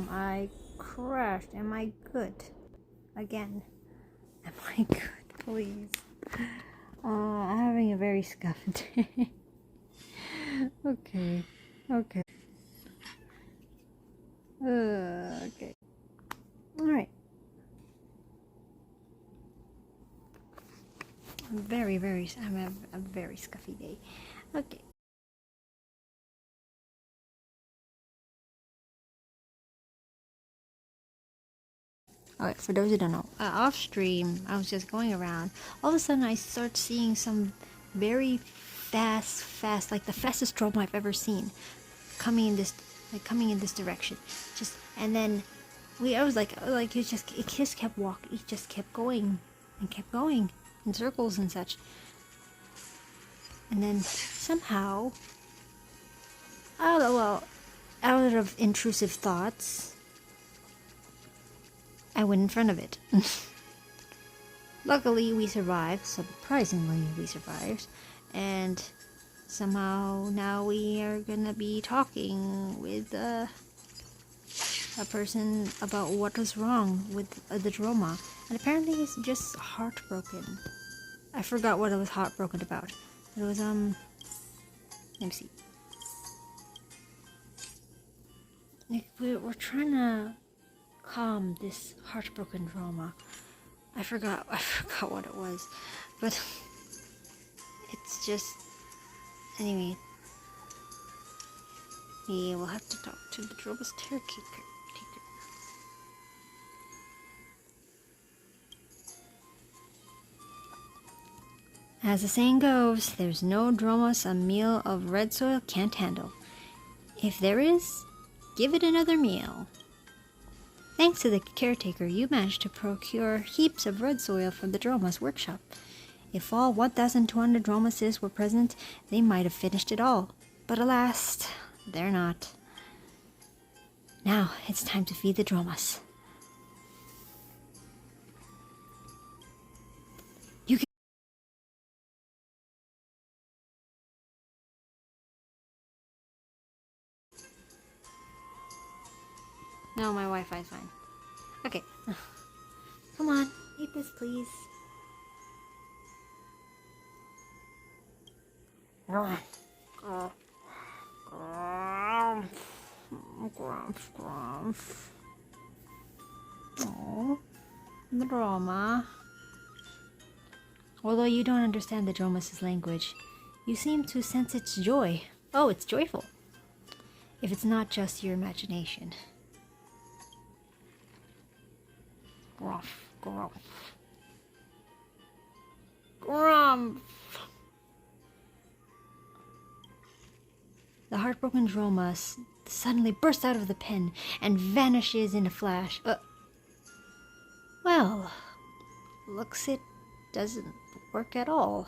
I crashed. Am I good? Again. Am I good? Please. I'm having a very scuffed day. Okay. Okay. Okay. Alright. I'm having a very scuffy day. Okay. Alright, for those who don't know, off stream, I was just going around. All of a sudden, I start seeing some very fast, like the fastest Droma I've ever seen, coming in this direction. And then I was like, it just kept walking, it just kept going and kept going in circles and such. And then somehow, out of intrusive thoughts, I went in front of it. Luckily, we survived. Surprisingly, we survived. And somehow now we are gonna be talking with a person about what was wrong with the Droma. And apparently it's just heartbroken. I forgot what I was heartbroken about. It was, let me see. Like, we're trying to calm this heartbroken Droma. I forgot what it was, but it's just, anyway, we will have to talk to the Droma's caretaker. As the saying goes, there's no Dromas a meal of red soil can't handle. If there is, give it another meal. Thanks to the caretaker, you managed to procure heaps of red soil from the Droma's workshop. If all 1,200 Dromases were present, they might have finished it all. But alas, they're not. Now, it's time to feed the Dromas. You can... No, my Wi-Fi's fine. Okay. Come on, eat this, please. Oh, the Droma. Although you don't understand the Dromas' language, you seem to sense its joy. Oh, it's joyful. If it's not just your imagination. Grumph, grumph. Grumph! The heartbroken Droma suddenly bursts out of the pen and vanishes in a flash. Well, looks it doesn't work at all.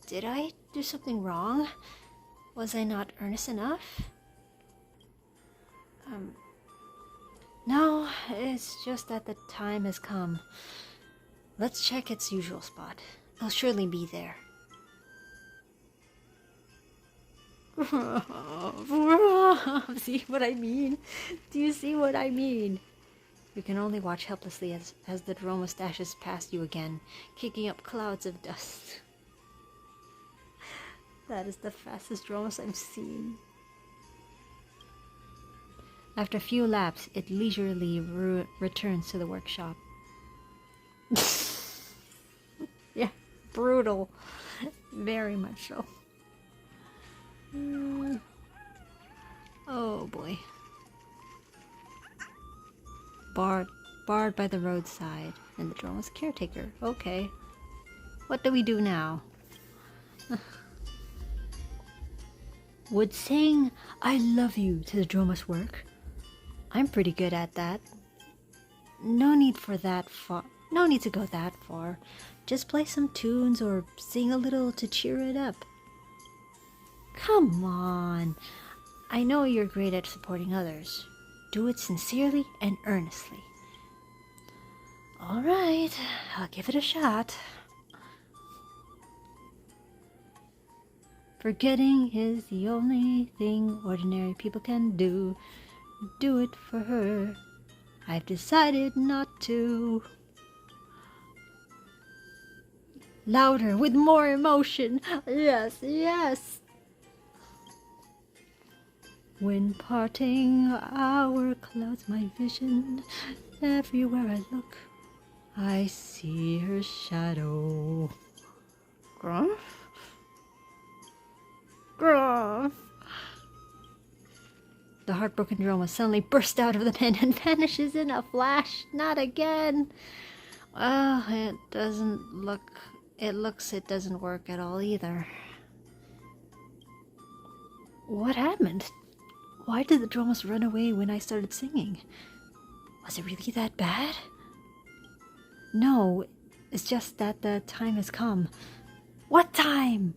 Did I do something wrong? Was I not earnest enough? No, it's just that the time has come. Let's check its usual spot. It'll surely be there. See what I mean? Do you see what I mean? You can only watch helplessly as the Droma stashes past you again, kicking up clouds of dust. That is the fastest Dromas I've seen. After a few laps, it leisurely returns to the workshop. Yeah, brutal. Very much so. Oh boy. Barred by the roadside, and the Droma's caretaker. Okay. What do we do now? Would saying I love you to the Droma's work? I'm pretty good at that. No need to go that far. Just play some tunes or sing a little to cheer it up. Come on. I know you're great at supporting others. Do it sincerely and earnestly. Alright, I'll give it a shot. Forgetting is the only thing ordinary people can do. Do it for her. I've decided not to. Louder, with more emotion. Yes, yes. When parting our clouds my vision, everywhere I look, I see her shadow. Grumph? Grumph! The heartbroken Droma suddenly bursts out of the pen and vanishes in a flash. Not again! Well, it doesn't work at all either. What happened? Why did the Dromas run away when I started singing? Was it really that bad? No, it's just that the time has come. What time?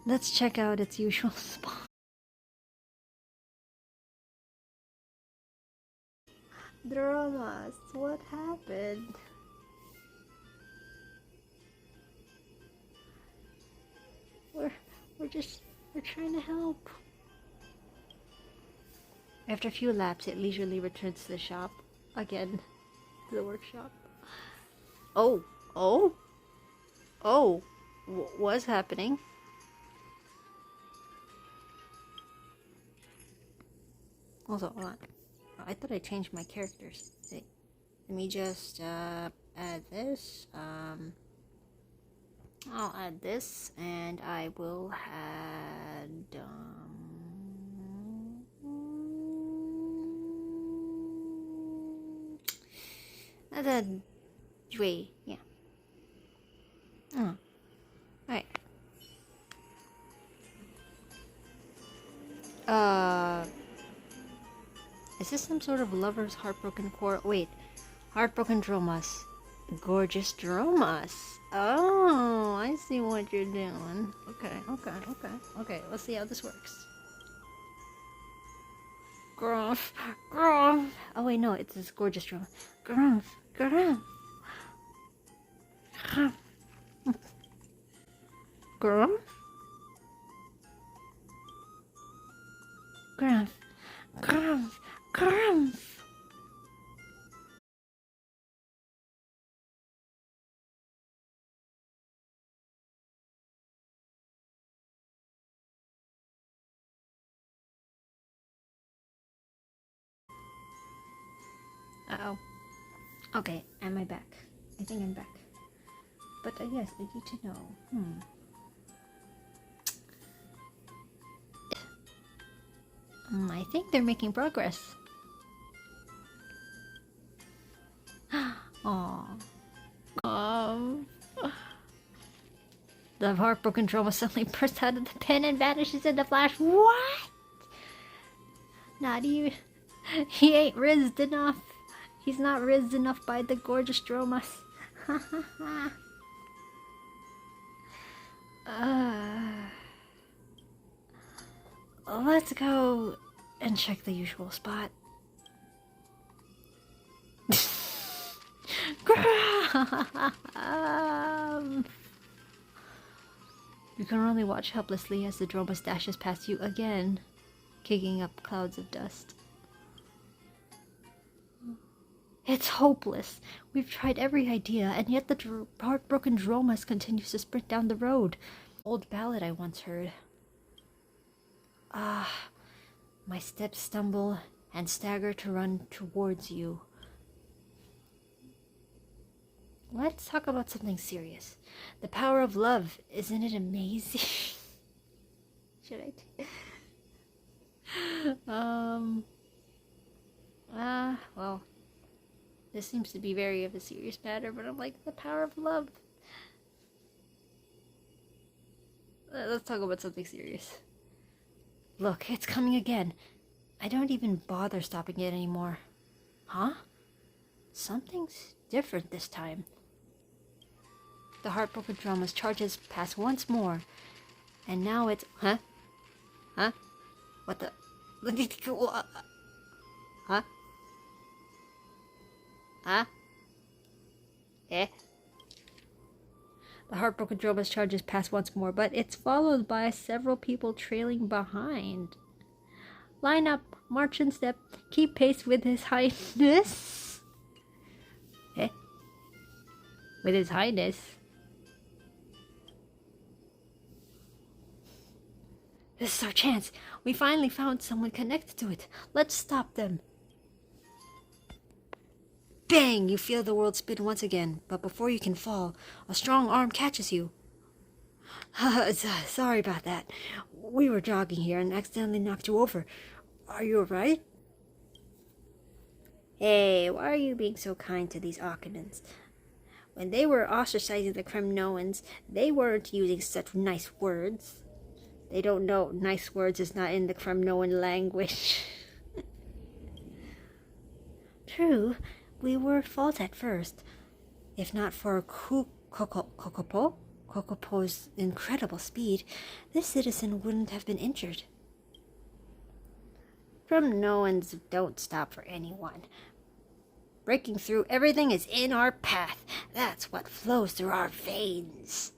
Let's check out its usual spot. Dramas, what happened? We're trying to help. After a few laps, it leisurely returns to the shop. Again, to the workshop. Oh, what's happening? Also, hold on. I thought I changed my characters. Wait, let me just add this. I'll add this, and I will add Dre, yeah. Alright. Is this some sort of lover's heartbroken core? Wait, heartbroken Dromas. Gorgeous Dromas. Oh, I see what you're doing. Okay, let's see how this works. Grumph, grumph. Oh wait, no, it's this gorgeous Droma. Grumph, grumph. Grumph. Grumph, grumph, grumph. Uh-oh. Okay, am I back? I think I'm back. But yes, I need to know. I think they're making progress. Aww. The heartbroken Droma suddenly bursts out of the pen and vanishes in the flash. What? Not even. He ain't rizzed enough. He's not rizzed enough by the gorgeous Dromas. Let's go and check the usual spot. You can only watch helplessly as the Droma dashes past you again, kicking up clouds of dust. It's hopeless. We've tried every idea, and yet the heartbroken Dromas continues to sprint down the road. Old ballad I once heard. My steps stumble and stagger to run towards you. Let's talk about something serious. The power of love. Isn't it amazing? Should I? Well, this seems to be very of a serious matter, but I'm like, the power of love. Let's talk about something serious. Look, it's coming again. I don't even bother stopping it anymore. Huh? Something's different this time. The heartbroken Dromas charges past once more, and now it's... Huh? What the... Huh? Eh? The heartbroken Droma's charges past once more, but it's followed by several people trailing behind. Line up, march in step, keep pace with his highness. Eh? With his highness? This is our chance. We finally found someone connected to it. Let's stop them. Bang! You feel the world spin once again, but before you can fall, a strong arm catches you. Sorry about that. We were jogging here and accidentally knocked you over. Are you alright? Hey, why are you being so kind to these Occamans? When they were ostracizing the Kremnoans, they weren't using such nice words. They don't know nice words is not in the Kremnoan language. True, we were at fault at first. If not for Kokopo's incredible speed, this citizen wouldn't have been injured. Kremnoans don't stop for anyone. Breaking through everything is in our path. That's what flows through our veins.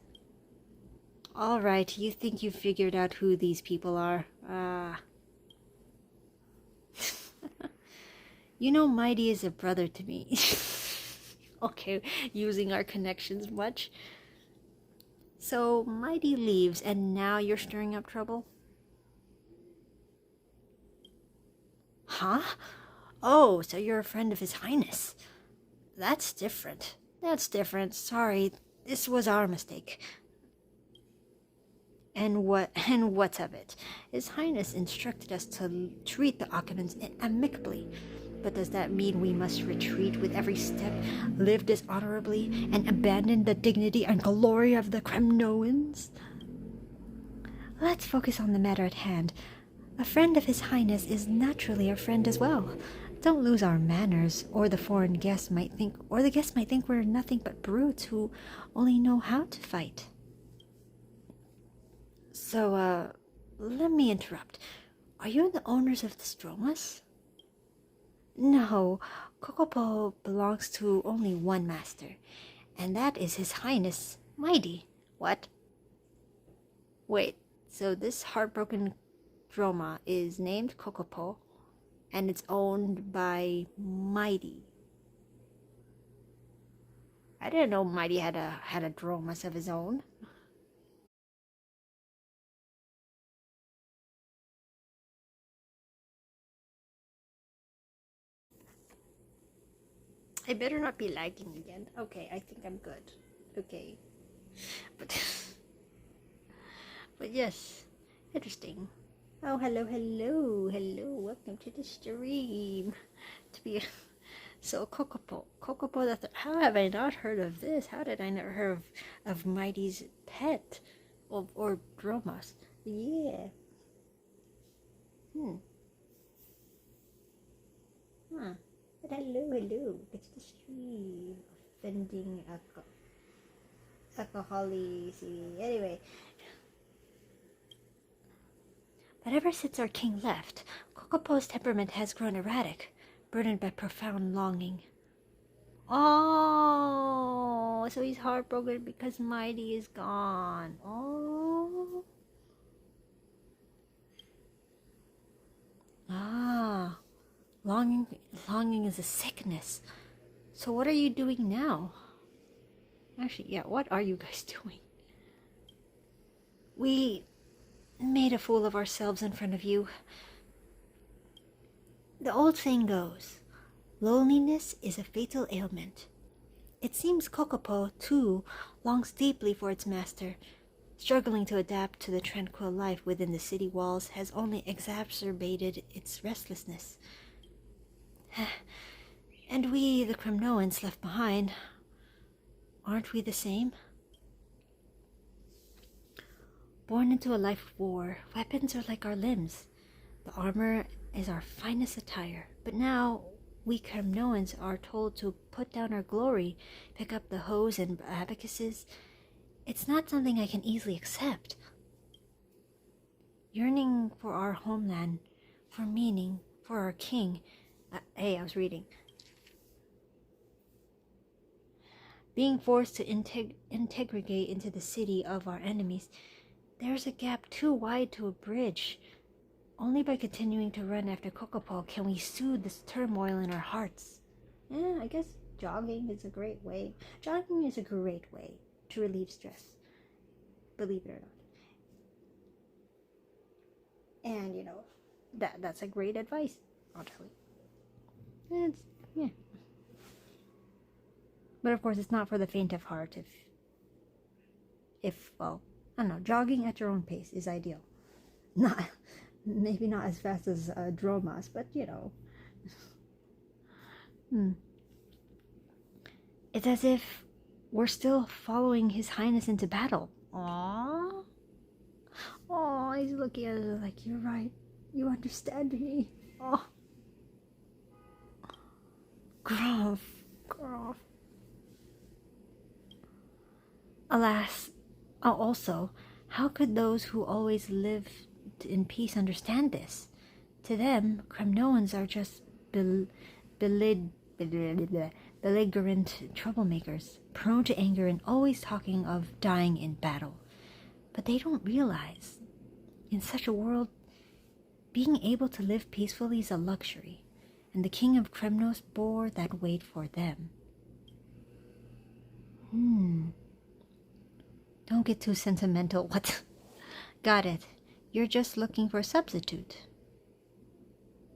All right, you think you figured out who these people are? You know, Mighty is a brother to me. Okay, using our connections much. So, Mighty leaves, and now you're stirring up trouble? Huh? Oh, so you're a friend of His Highness. That's different. That's different. Sorry, this was our mistake. And what's of it? His Highness instructed us to treat the Occamans amicably. But does that mean we must retreat with every step, live dishonorably, and abandon the dignity and glory of the Kremnoans? Let's focus on the matter at hand. A friend of His Highness is naturally a friend as well. Don't lose our manners, or the foreign guest might think, we're nothing but brutes who only know how to fight. So, let me interrupt. Are you the owners of the Dromas? No, Kokopo belongs to only one master, and that is His Highness Mighty. What? Wait, so this heartbroken Droma is named Kokopo, and it's owned by Mighty. I didn't know Mighty had a Dromas of his own. I better not be lagging again. Okay, I think I'm good. Okay. But yes, interesting. Oh, hello. Welcome to the stream. So Kokopo. How have I not heard of this? How did I never heard of Mighty's pet, or Dromas? Yeah. But hello. It's the stream. Offending alcoholics. Anyway. But ever since our king left, Kokopo's temperament has grown erratic, burdened by profound longing. Oh, so he's heartbroken because Mighty is gone. Oh. Ah. Longing is a sickness. So what are you doing now? Actually, yeah, what are you guys doing? We made a fool of ourselves in front of you. The old saying goes, loneliness is a fatal ailment. It seems Kokopo, too, longs deeply for its master. Struggling to adapt to the tranquil life within the city walls has only exacerbated its restlessness. And we, the Kremnoans left behind, aren't we the same? Born into a life of war, weapons are like our limbs. The armor is our finest attire. But now, we Kremnoans are told to put down our glory, pick up the hoes and abacuses. It's not something I can easily accept. Yearning for our homeland, for meaning, for our king. Hey, I was reading. being forced to integrate into the city of our enemies. There's a gap too wide to a bridge. Only by continuing to run after Kokopo can we soothe this turmoil in our hearts. Yeah, I guess jogging is a great way. Jogging is a great way to relieve stress. Believe it or not. And you know, that's a great advice, actually. It's yeah. But of course, it's not for the faint of heart. If well, I don't know, jogging at your own pace is ideal. Not maybe not as fast as Droma's, but you know. It's as if we're still following His Highness into battle. Aww. Oh, he's looking at us like, you're right. You understand me. Oh. Grove. Alas, also, how could those who always live in peace understand this? To them, Kremnoans are just belligerent troublemakers, prone to anger and always talking of dying in battle. But they don't realize, in such a world, being able to live peacefully is a luxury, and the king of Kremnos bore that weight for them. Don't get too sentimental. What? Got it. You're just looking for a substitute.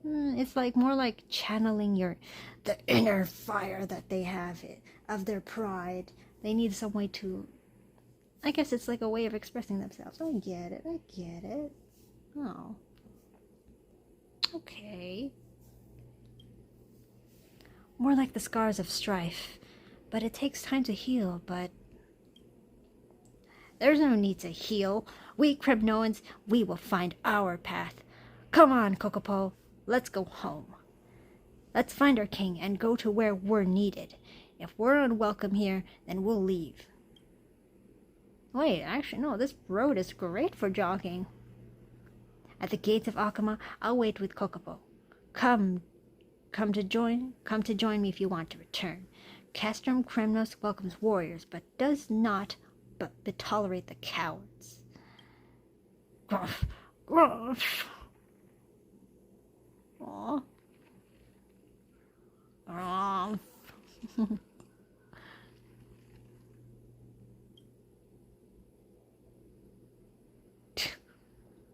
It's like more like channeling the inner fire that they have of their pride. They need some way to. I guess it's like a way of expressing themselves. I get it. Oh. Okay. More like the scars of strife. But it takes time to heal, but there's no need to heal. We Kremnoans, we will find our path. Come on, Kokopo. Let's go home. Let's find our king and go to where we're needed. If we're unwelcome here, then we'll leave. Wait, actually, no, this road is great for jogging. At the gates of Akama, I'll wait with Kokopo. Come to join me if you want to return. Castrum Kremnos welcomes warriors, but does not tolerate the cowards. Gruff. Aww.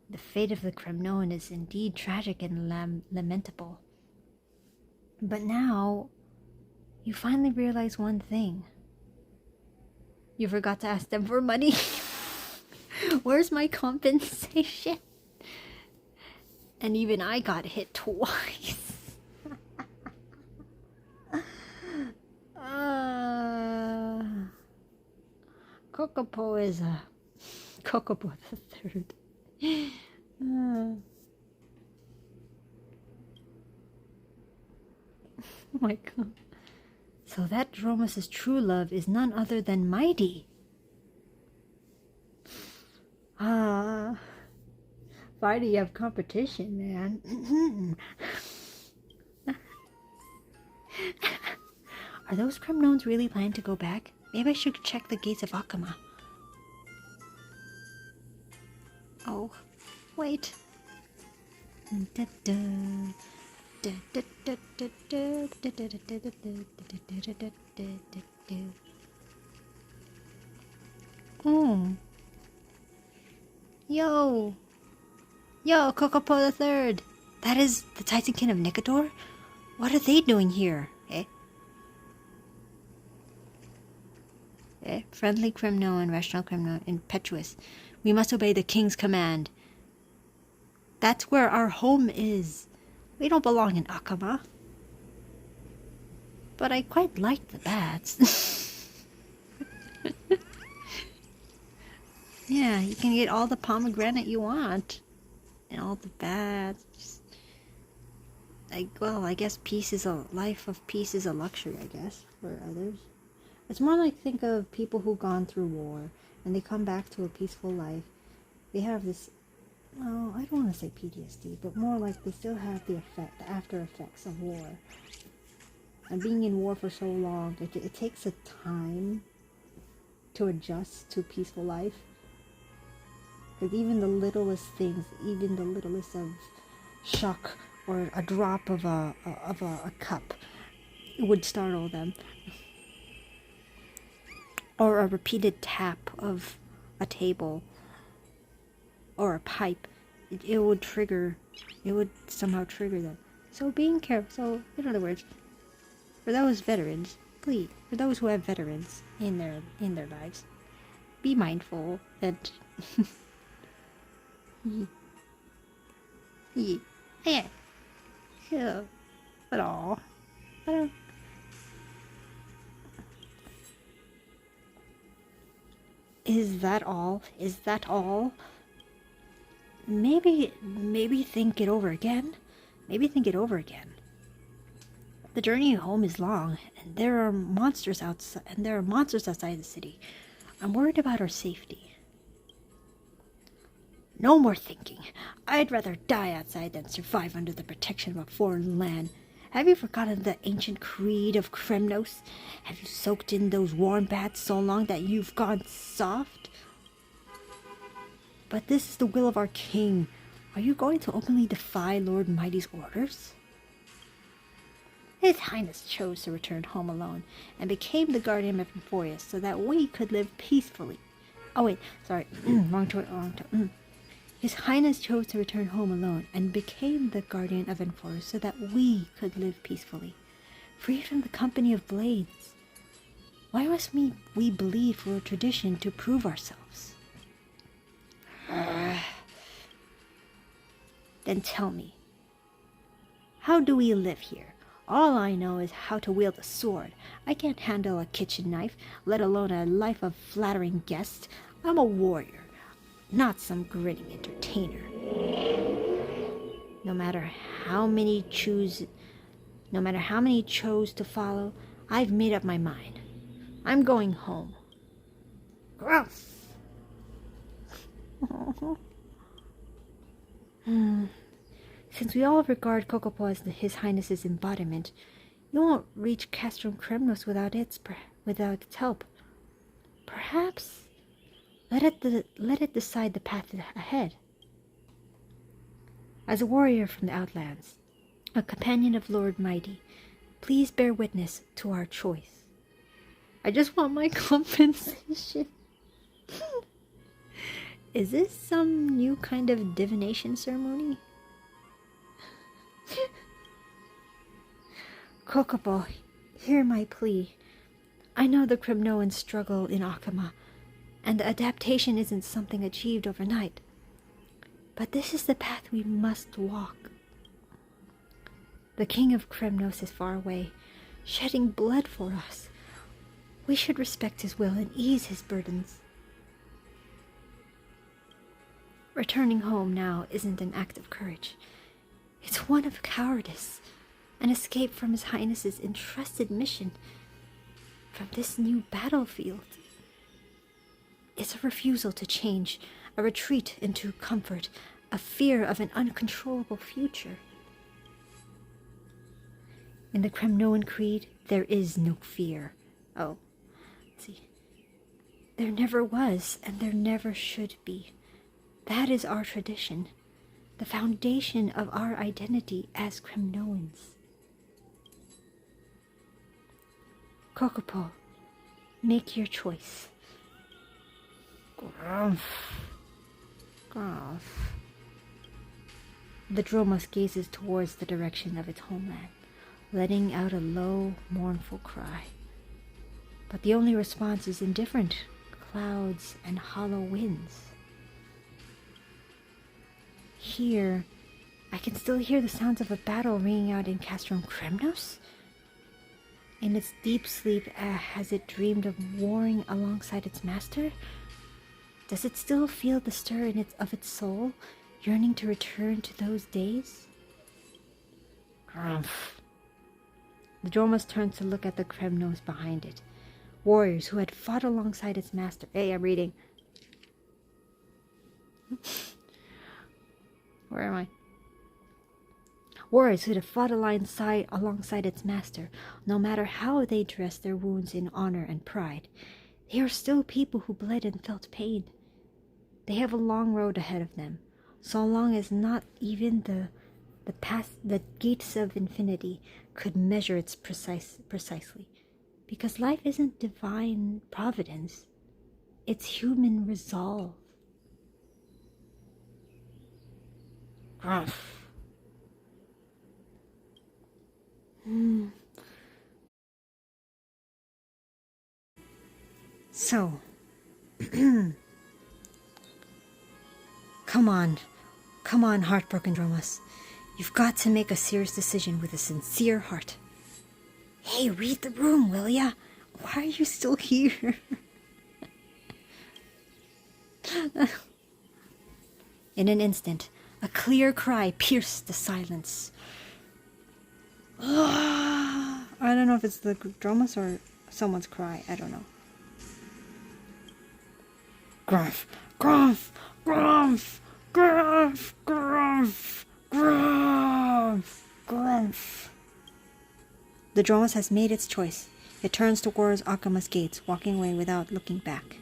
The fate of the Kremnoan is indeed tragic and lamentable. But now, you finally realize one thing. You forgot to ask them for money. Where's my compensation? And even I got hit twice. Kokopo is Kokopo the third. Oh my god. So that Droma's true love is none other than Mighty. Why do you have competition, man? Are those Kremnoans really planning to go back? Maybe I should check the gates of Akama. Oh, wait. Yo, Kokopo the Third. That is the Titankin of Nicodor? What are they doing here? Friendly Kremnoan, rational Kremnoan, impetuous. We must obey the king's command. That's where our home is. We don't belong in Akama. But I quite like the bats. Yeah, you can get all the pomegranate you want. And all the bats. I guess life of peace is a luxury, I guess, for others. It's more like, think of people who've gone through war and they come back to a peaceful life. They have this, well, I don't want to say PTSD, but more like they still have the after effects of war. And being in war for so long, it takes a time to adjust to peaceful life. Because even the littlest things, even the littlest of shock or a drop of a cup would startle them. Or a repeated tap of a table or a pipe, it would somehow trigger them. So being careful. So in other words, for those veterans, please, for those who have veterans in their lives, be mindful that yeah, but all, is that all? Is that all? Maybe think it over again. Maybe think it over again. The journey home is long, and there are monsters outside. The city. I'm worried about our safety. No more thinking. I'd rather die outside than survive under the protection of a foreign land. Have you forgotten the ancient creed of Kremnos? Have you soaked in those warm baths so long that you've gone soft? But this is the will of our king. Are you going to openly defy Lord Mighty's orders? His Highness chose to return home alone and became the guardian of Euphorius so that we could live peacefully. Oh wait, sorry, wrong choice. His Highness chose to return home alone and became the guardian of Euphorius so that we could live peacefully, free from the company of blades. Why must we believe for a tradition to prove ourselves? Then tell me, how do we live here? All I know is how to wield a sword. I can't handle a kitchen knife, let alone a life of flattering guests. I'm a warrior, not some grinning entertainer. No matter how many chose to follow, I've made up my mind. I'm going home. Gross. Since we all regard Kokopo as His Highness's embodiment, you won't reach Castrum Kremnos without its help. Perhaps let it decide the path ahead. As a warrior from the Outlands, a companion of Lord Mighty, please bear witness to our choice. I just want my compensation. Is this some new kind of divination ceremony? Kokopo, hear my plea. I know the Kremnoans struggle in Akama, and the adaptation isn't something achieved overnight. But this is the path we must walk. The king of Kremnos is far away, shedding blood for us. We should respect his will and ease his burdens. Returning home now isn't an act of courage. It's one of cowardice, an escape from His Highness's entrusted mission, from this new battlefield. It's a refusal to change, a retreat into comfort, a fear of an uncontrollable future. In the Kremnoan creed, there is no fear. Oh, see. There never was, and there never should be. That is our tradition, the foundation of our identity as Kremnoans. Kokopo, make your choice. Grumph. Grumph. The Droma gazes towards the direction of its homeland, letting out a low, mournful cry. But the only response is indifferent clouds and hollow winds. Here, I can still hear the sounds of a battle ringing out in Castrum Kremnos. In its deep sleep, has it dreamed of warring alongside its master? Does it still feel the stir of its soul, yearning to return to those days? Grumph. The Dromas turned to look at the Kremnos behind it, warriors who had fought alongside its master. Hey, I'm reading. Where am I? warriors who'd have fought alongside its master, no matter how they dressed their wounds in honor and pride. They are still people who bled and felt pain. They have a long road ahead of them, so long as not even the gates of infinity could measure its precisely. Because life isn't divine providence, it's human resolve. Gruff. So, come on, heartbroken Dromas. You've got to make a serious decision with a sincere heart. Hey, read the room, will ya? Why are you still here? In an instant, a clear cry pierced the silence. I don't know if it's the Dromas or someone's cry. I don't know. Gruff, gruff, gruff, gruff, gruff, gruff, gruff. The Dromas has made its choice. It turns towards Akama's gates, walking away without looking back.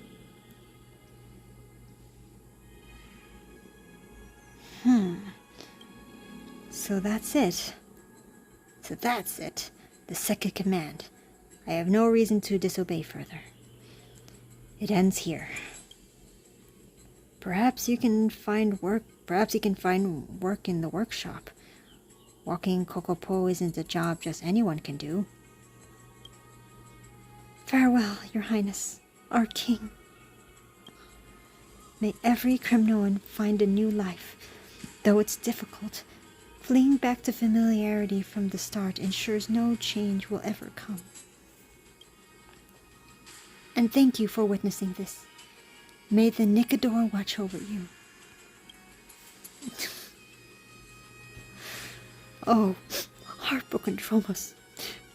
So that's it. The second command. I have no reason to disobey further. It ends here. Perhaps you can find work in the workshop. Walking Kokopo isn't a job just anyone can do. Farewell, Your Highness, our king. May every Kremnoan find a new life. Though it's difficult, fleeing back to familiarity from the start ensures no change will ever come. And thank you for witnessing this. May the Nikador watch over you. Oh, heartbroken Dromas,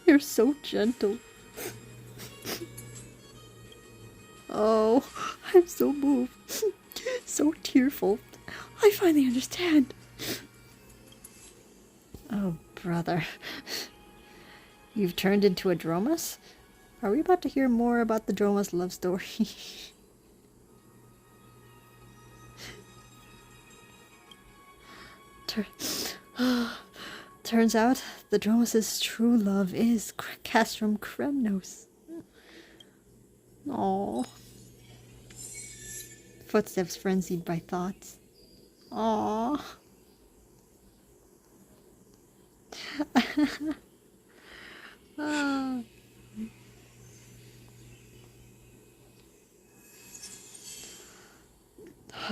you're so gentle. Oh, I'm so moved, so tearful. I finally understand. Oh, brother. You've turned into a Dromas? Are we about to hear more about the Dromas' love story? Turns out the Dromas' true love is Castrum Kremnos. Aww. Footsteps frenzied by thoughts. Aww.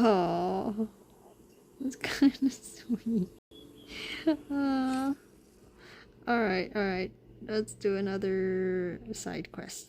Oh, that's kind of sweet. Alright. Let's do another side quest.